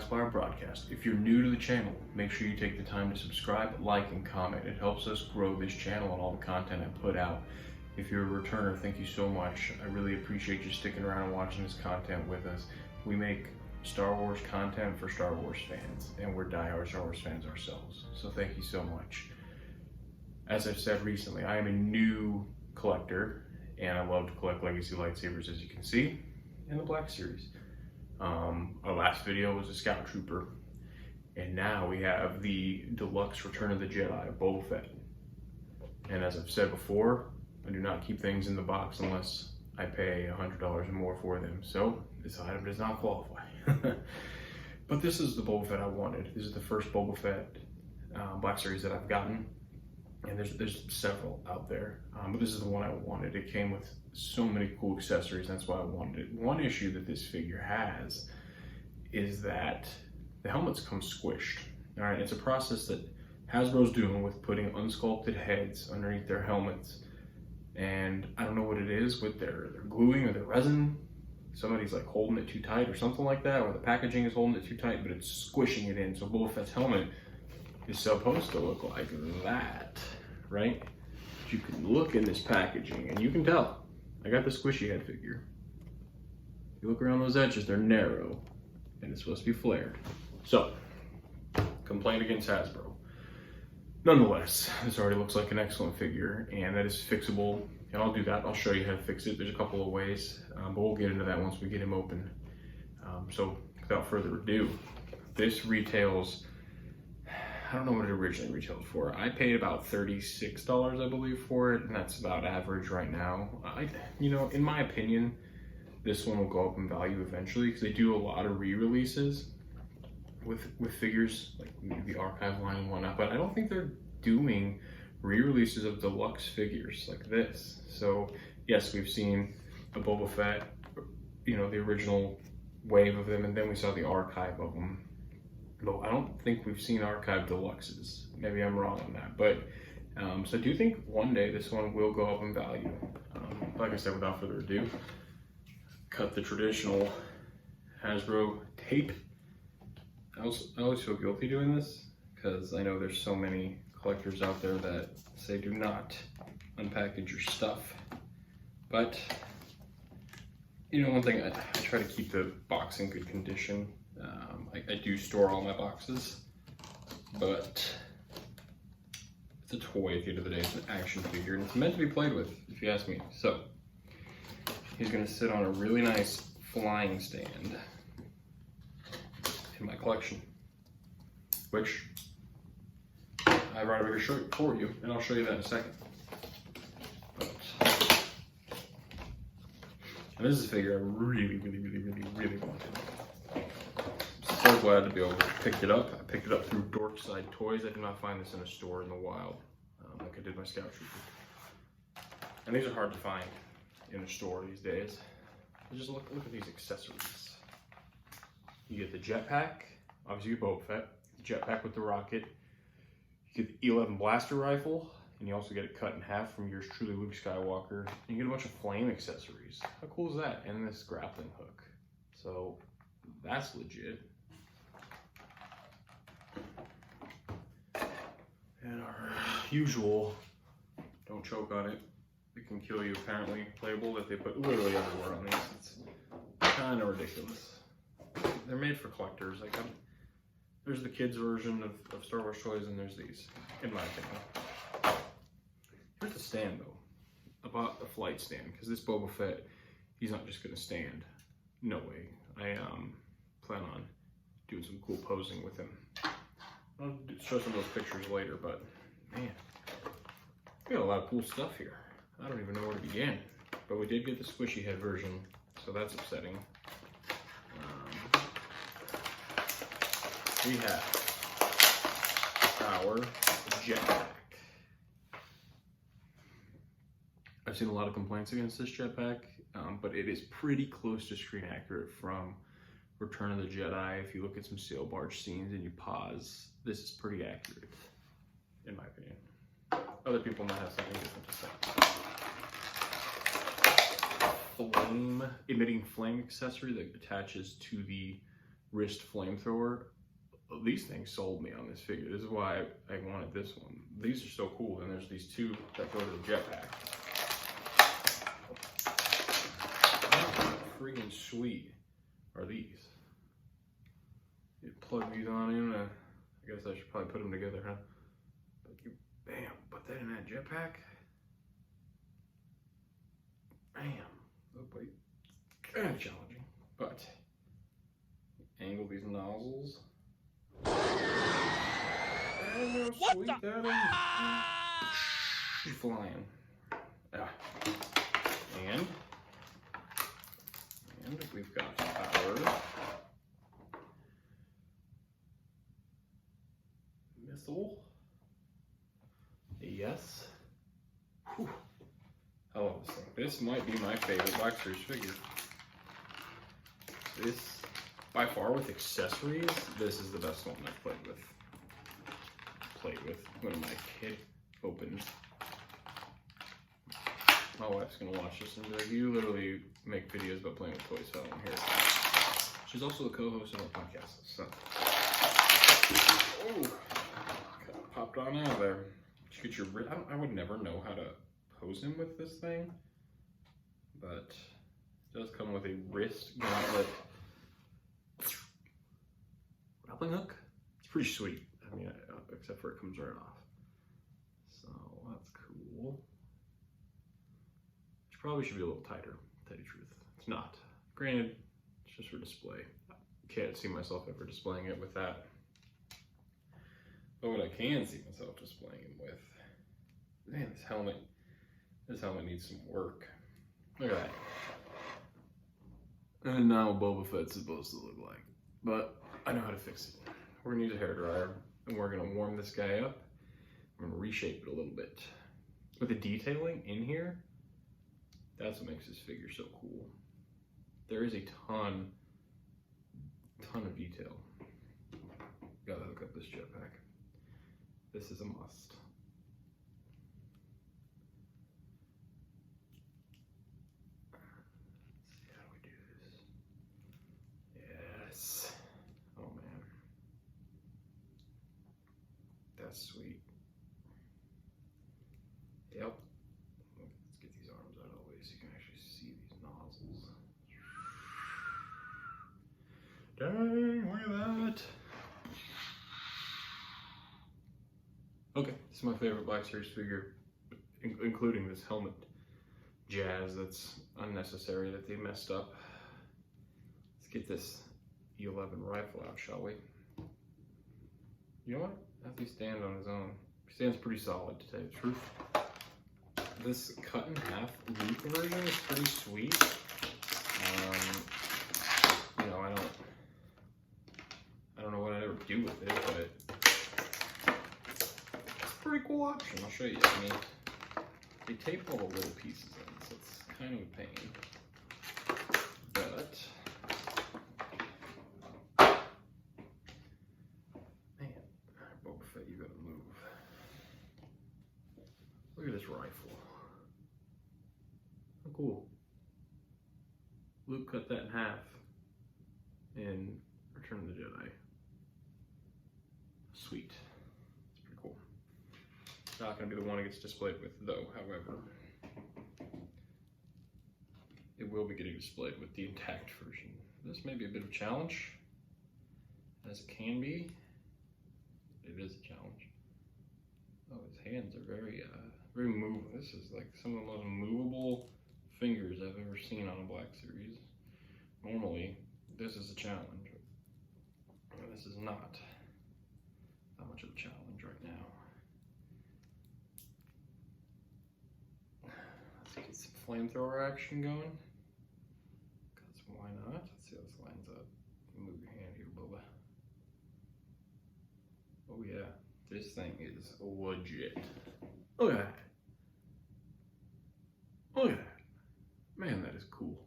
BLACKSPIRE broadcast. If you're new to the channel, make sure you take the time to subscribe, like, and comment. It helps us grow this channel and all the content I put out. If you're a returner, thank you so much. I really appreciate you sticking around and watching this content with us. We make Star Wars content for Star Wars fans, and we're diehard Star Wars fans ourselves. So thank you so much. As I've said recently, I am a new collector, and I love to collect legacy lightsabers, as you can see, in the Black Series. Our last video was a Scout Trooper, and now we have the Deluxe Return of the Jedi Boba Fett. And as I've said before, I do not keep things in the box unless I pay $100 or more for them. So this item does not qualify. But this is the Boba Fett I wanted. This is the first Boba Fett Black Series that I've gotten. And there's several out there, but this is the one I wanted. It came with so many cool accessories, that's why I wanted it. One issue that this figure has is that the helmets come squished. All right, it's a process that Hasbro's doing with putting unsculpted heads underneath their helmets. And I don't know what it is with their gluing or their resin. Somebody's like holding it too tight or something like that, or the packaging is holding it too tight, but it's squishing it in. So Boba Fett's helmet is supposed to look like that, right? But you can look in this packaging and you can tell. I got the squishy head figure. You look around those edges, they're narrow and it's supposed to be flared. So, complaint against Hasbro. Nonetheless, this already looks like an excellent figure, and that is fixable, and I'll do that. I'll show you how to fix it. There's a couple of ways, but we'll get into that once we get him open. So without further ado, this retails, I don't know what it originally retailed for. I paid about $36, I believe, for it, and that's about average right now. You know, in my opinion, this one will go up in value eventually because they do a lot of re-releases with figures like the archive line and whatnot, but I don't think they're doing re-releases of deluxe figures like this. So yes, we've seen a Boba Fett, you know, the original wave of them, and then we saw the archive of them. But I don't think we've seen archive deluxes. Maybe I'm wrong on that, but so I do think one day this one will go up in value. Like I said, without further ado, cut the traditional Hasbro tape. I always feel guilty doing this because I know there's so many collectors out there that say do not unpackage your stuff. But, you know, one thing, I try to keep the box in good condition. I do store all my boxes, but it's a toy at the end of the day. It's an action figure, and it's meant to be played with, if you ask me. So, he's going to sit on a really nice flying stand in my collection, which I brought over here to show for you, and I'll show you that in a second. And this is a figure I really wanted. I'm so glad to be able to pick it up. I picked it up through Dorkside Toys. I did not find this in a store in the wild, like I did my Scout Trooper. And these are hard to find in a store these days. Just look at these accessories. You get the jetpack, obviously you get Boba Fett, the jetpack with the rocket. You get the E11 blaster rifle, and you also get it cut in half from yours truly, Luke Skywalker. You get a bunch of flame accessories. How cool is that? And this grappling hook. So that's legit. And our usual, don't choke on it, it can kill you apparently label that they put literally everywhere on these. It's kind of ridiculous. They're made for collectors. Like, there's the kids version of Star Wars toys, and there's these, in my opinion. Here's the stand though. I bought a flight stand because this Boba Fett, he's not just gonna stand. No way. I plan on doing some cool posing with him. I'll show some of those pictures later, but man, we got a lot of cool stuff here. I don't even know where to begin. But we did get the squishy head version, so that's upsetting. We have our jetpack. I've seen a lot of complaints against this jetpack, but it is pretty close to screen accurate from Return of the Jedi. If you look at some sail barge scenes and you pause, this is pretty accurate, in my opinion. Other people might have something different to say. Emitting flame accessory that attaches to the wrist flamethrower. These things sold me on this figure. This is why I wanted this one. These are so cool. And there's these two that go to the jetpack. How freaking sweet are these? You plug these on in. I guess I should probably put them together, huh? But you, bam, put that in that jetpack. Bam. Oh, wait. Kind of challenging, but angle these nozzles. And how sweet that is. She's flying. Ah. And we've got our missile. Yes. Whew. I love this thing. This might be my favorite BLACKSPIRE figure. This, by far, with accessories, this is the best one I've played with. When my kid opens. My wife's gonna watch this and be like, "You literally make videos about playing with toys, so I don't hear it." She's also the co-host of our podcast, so. Oh, kind of popped on out of there. Did you get your wrist? I would never know how to pose him with this thing, but it does come with a wrist gauntlet grappling hook. It's pretty sweet. I mean, except for it comes right off. So that's cool. Which probably should be a little tighter, to tell you the truth. It's not. Granted, it's just for display. I can't see myself ever displaying it with that. But what I can see myself displaying it with, man, this helmet needs some work. Look at that. And now Boba Fett's supposed to look like. But I know how to fix it. We're gonna use a hairdryer and we're gonna warm this guy up. I'm gonna reshape it a little bit. With the detailing in here, that's what makes this figure so cool. There is a ton of detail. Gotta hook up this jetpack. This is a must. Let's see how we do this. Yes. Oh man. That's sweet. Yep. Let's get these arms out of the way so you can actually see these nozzles. Dang, look at that. Okay, this is my favorite BLACKSPIRE figure, including this helmet jazz that's unnecessary that they messed up. Let's get this E11 rifle out, shall we? You know what? As he stands on his own, he stands pretty solid, to tell you the truth. This cut in half loop version is pretty sweet. You know, I don't know what I'd ever do with it, but it's a pretty cool option. I'll show you. I mean, they tape all the little pieces in, so it's kind of a pain. But man, Boba Fett, you gotta move. Look at this rifle. How cool. Luke cut that in half in Return of the Jedi. Sweet. It's pretty cool. Not going to be the one it gets displayed with, though, however. It will be getting displayed with the intact version. This may be a bit of a challenge, as it can be. It is a challenge. Oh, his hands are very movable. This is like some of the most movable fingers I've ever seen on a BLACKSPIRE. Normally, this is a challenge. This is not much of a challenge right now. Let's get some flamethrower action going. Because why not? Let's see how this lines up. Move your hand here, Boba. Oh yeah, this thing is legit. Look at that. Look at that. Man, that is cool.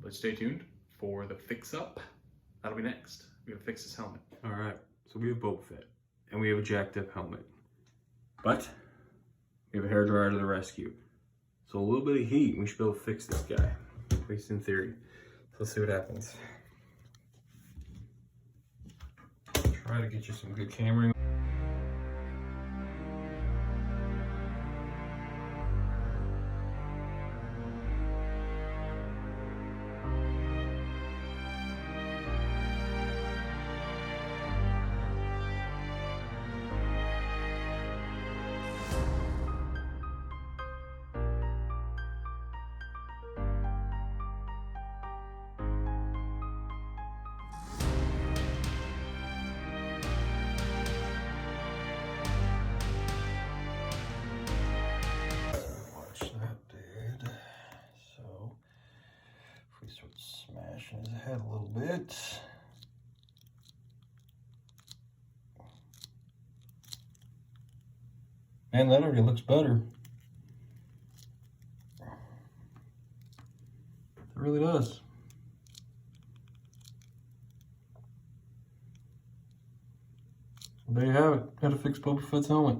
But stay tuned for the fix-up. That'll be next. We gotta fix this helmet. All right, so we have Boba Fett, and we have a jacked up helmet. But we have a hairdryer to the rescue. So a little bit of heat, and we should be able to fix this guy, at least in theory. So let's see what happens. Try to get you some good camera. Smashing his head a little bit. Man, that already looks better. It really does. There you have it. How to fix Boba Fett's helmet.